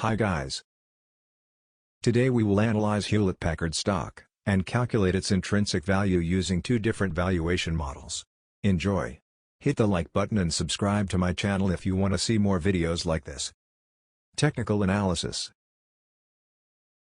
Hi guys. Today we will analyze Hewlett-Packard stock, and calculate its intrinsic value using two different valuation models. Enjoy! Hit the like button and subscribe to my channel if you want to see more videos like this. Technical analysis.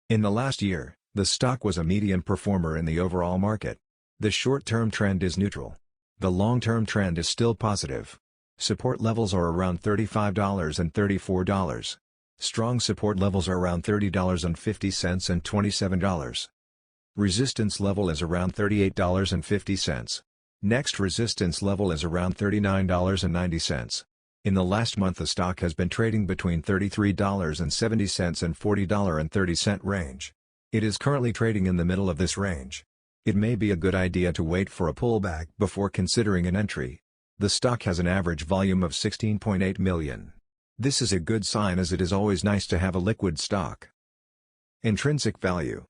In the last year, the stock was a median performer in the overall market. The short-term trend is neutral. The long-term trend is still positive. Support levels are around $35 and $34. Strong support levels are around $30.50 and $27. Resistance level is around $38.50. Next resistance level is around $39.90. In the last month the stock has been trading between $33.70 and $40.30 range. It is currently trading in the middle of this range. It may be a good idea to wait for a pullback before considering an entry. The stock has an average volume of 16.8 million. This is a good sign as it is always nice to have a liquid stock. Intrinsic value.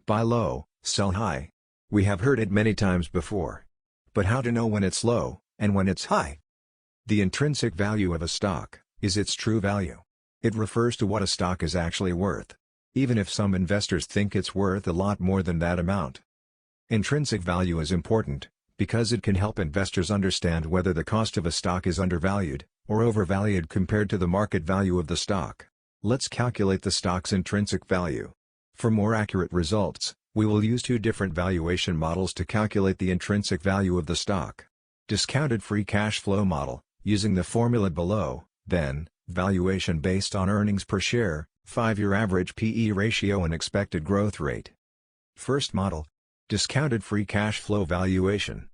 Buy low, sell high. We have heard it many times before. But how to know when it's low, and when it's high? The intrinsic value of a stock is its true value. It refers to what a stock is actually worth, even if some investors think it's worth a lot more than that amount. Intrinsic value is important, because it can help investors understand whether the cost of a stock is undervalued, or overvalued compared to the market value of the stock. Let's calculate the stock's intrinsic value. For more accurate results, we will use two different valuation models to calculate the intrinsic value of the stock. Discounted free cash flow model, using the formula below, then, valuation based on earnings per share, 5-year average P/E ratio and expected growth rate. First model, discounted free cash flow valuation.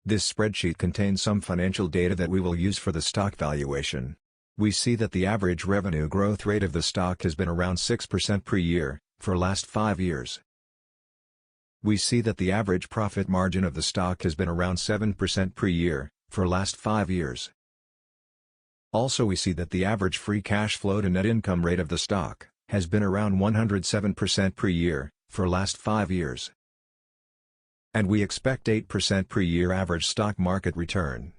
This spreadsheet contains some financial data that we will use for the stock valuation. We see that the average revenue growth rate of the stock has been around 6% per year, for last 5 years. We see that the average profit margin of the stock has been around 7% per year, for last 5 years. Also we see that the average free cash flow to net income rate of the stock has been around 107% per year, for last 5 years. And we expect 8% per year average stock market return.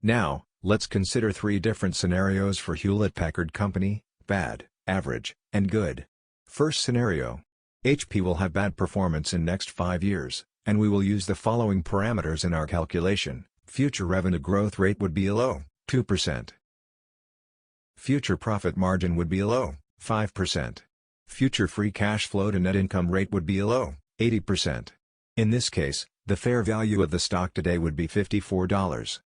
Now, let's consider 3 different scenarios for Hewlett-Packard Company: bad, average, and good. First scenario. HP will have bad performance in next 5 years, and we will use the following parameters in our calculation. Future revenue growth rate would be low, 2%. Future profit margin would be low, 5%. Future free cash flow to net income rate would be low, 80%. In this case, the fair value of the stock today would be $54.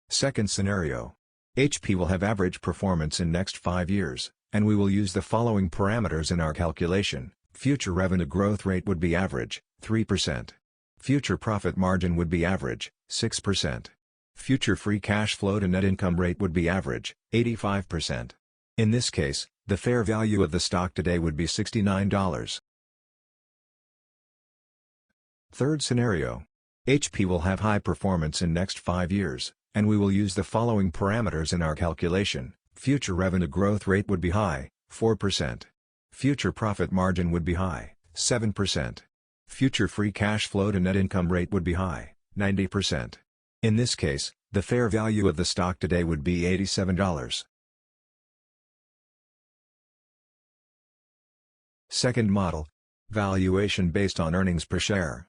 Second scenario. HP will have average performance in next 5 years, and we will use the following parameters in our calculation. Future revenue growth rate would be average, 3%. Future profit margin would be average, 6%. Future free cash flow to net income rate would be average, 85%. In this case, the fair value of the stock today would be $69. Third scenario. HP will have high performance in next 5 years, and we will use the following parameters in our calculation. Future revenue growth rate would be high, 4%. Future profit margin would be high, 7%. Future free cash flow to net income rate would be high, 90%. In this case, the fair value of the stock today would be $87. Second model. Valuation based on earnings per share.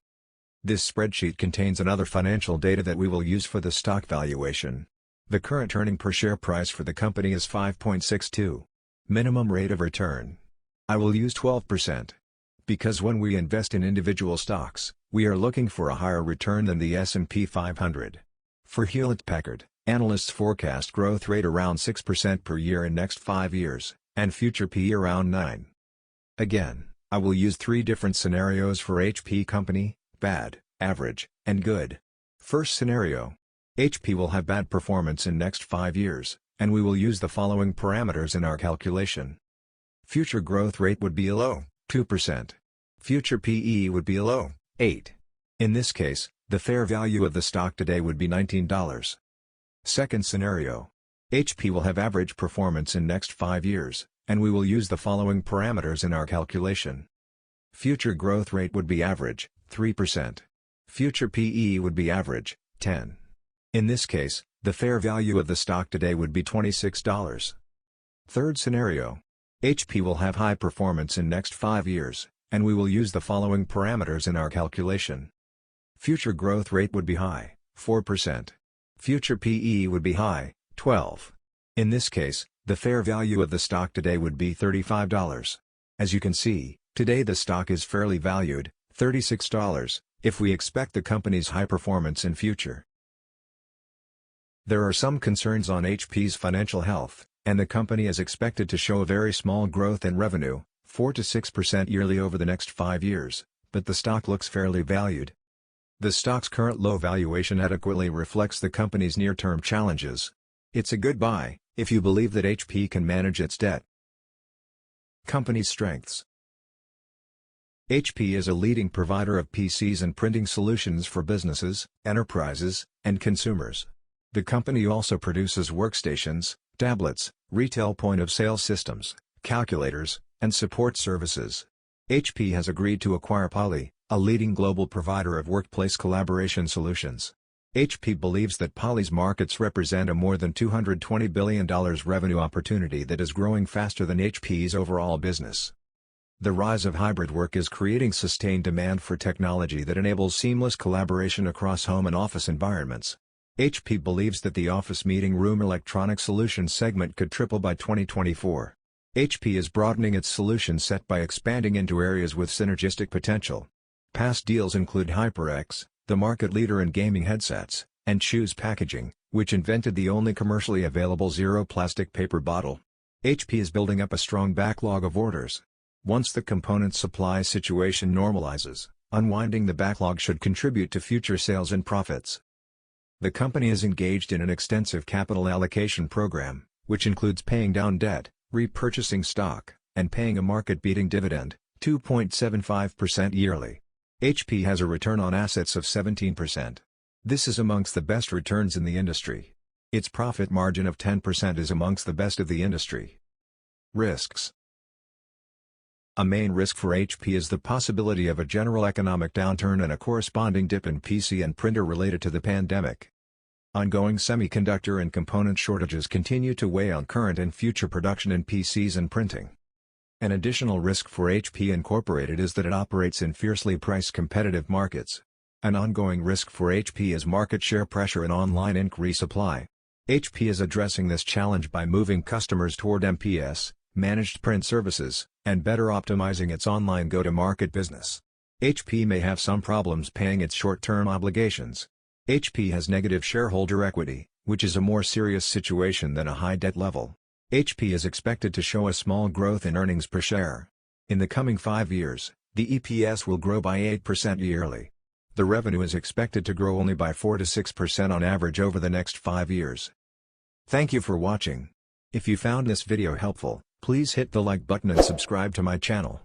This spreadsheet contains another financial data that we will use for the stock valuation. The current earning per share price for the company is 5.62. Minimum rate of return. I will use 12%. Because when we invest in individual stocks, we are looking for a higher return than the S&P 500. For Hewlett-Packard, analysts forecast growth rate around 6% per year in next 5 years, and future P/E around 9. Again, I will use 3 different scenarios for HP Company: bad, average, and good. First scenario. HP will have bad performance in next 5 years, and we will use the following parameters in our calculation. Future growth rate would be low, 2%. Future P/E would be low, 8. In this case, the fair value of the stock today would be $19. Second scenario. HP will have average performance in next 5 years, and we will use the following parameters in our calculation. Future growth rate would be average, 3%. Future P/E would be average, 10. In this case, The fair value of the stock today would be $26. Third scenario. HP will have high performance in next 5 years, and we will use the following parameters in our calculation. Future growth rate would be high, 4%. Future PE would be high, 12. In this case, the fair value of the stock today would be $35. As you can see, today the stock is fairly valued, $36, if we expect the company's high performance in future. There are some concerns on HP's financial health, and the company is expected to show a very small growth in revenue, 4 to 6% yearly over the next 5 years, but the stock looks fairly valued. The stock's current low valuation adequately reflects the company's near-term challenges. It's a good buy, if you believe that HP can manage its debt. Company's strengths. HP is a leading provider of PCs and printing solutions for businesses, enterprises, and consumers. The company also produces workstations, tablets, retail point-of-sale systems, calculators, and support services. HP has agreed to acquire Poly, a leading global provider of workplace collaboration solutions. HP believes that Poly's markets represent a more than $220 billion revenue opportunity that is growing faster than HP's overall business. The rise of hybrid work is creating sustained demand for technology that enables seamless collaboration across home and office environments. HP believes that the office meeting room electronic solutions segment could triple by 2024. HP is broadening its solution set by expanding into areas with synergistic potential. Past deals include HyperX, the market leader in gaming headsets, and Choose Packaging, which invented the only commercially available zero plastic paper bottle. HP is building up a strong backlog of orders. Once the component supply situation normalizes, unwinding the backlog should contribute to future sales and profits. The company is engaged in an extensive capital allocation program, which includes paying down debt, repurchasing stock, and paying a market-beating dividend, 2.75% yearly. HP has a return on assets of 17%. This is amongst the best returns in the industry. Its profit margin of 10% is amongst the best of the industry. Risks. A main risk for HP is the possibility of a general economic downturn and a corresponding dip in PC and printer related to the pandemic. Ongoing semiconductor and component shortages continue to weigh on current and future production in PCs and printing. An additional risk for HP Incorporated is that it operates in fiercely price-competitive markets. An ongoing risk for HP is market share pressure and online ink resupply. HP is addressing this challenge by moving customers toward MPS, managed print services, and better optimizing its online go-to-market business. HP may have some problems paying its short-term obligations. HP has negative shareholder equity, which is a more serious situation than a high debt level. HP is expected to show a small growth in earnings per share. In the coming 5 years, the EPS will grow by 8% yearly. The revenue is expected to grow only by 4 to 6% on average over the next 5 years. Thank you for watching. If you found this video helpful, please hit the like button and subscribe to my channel.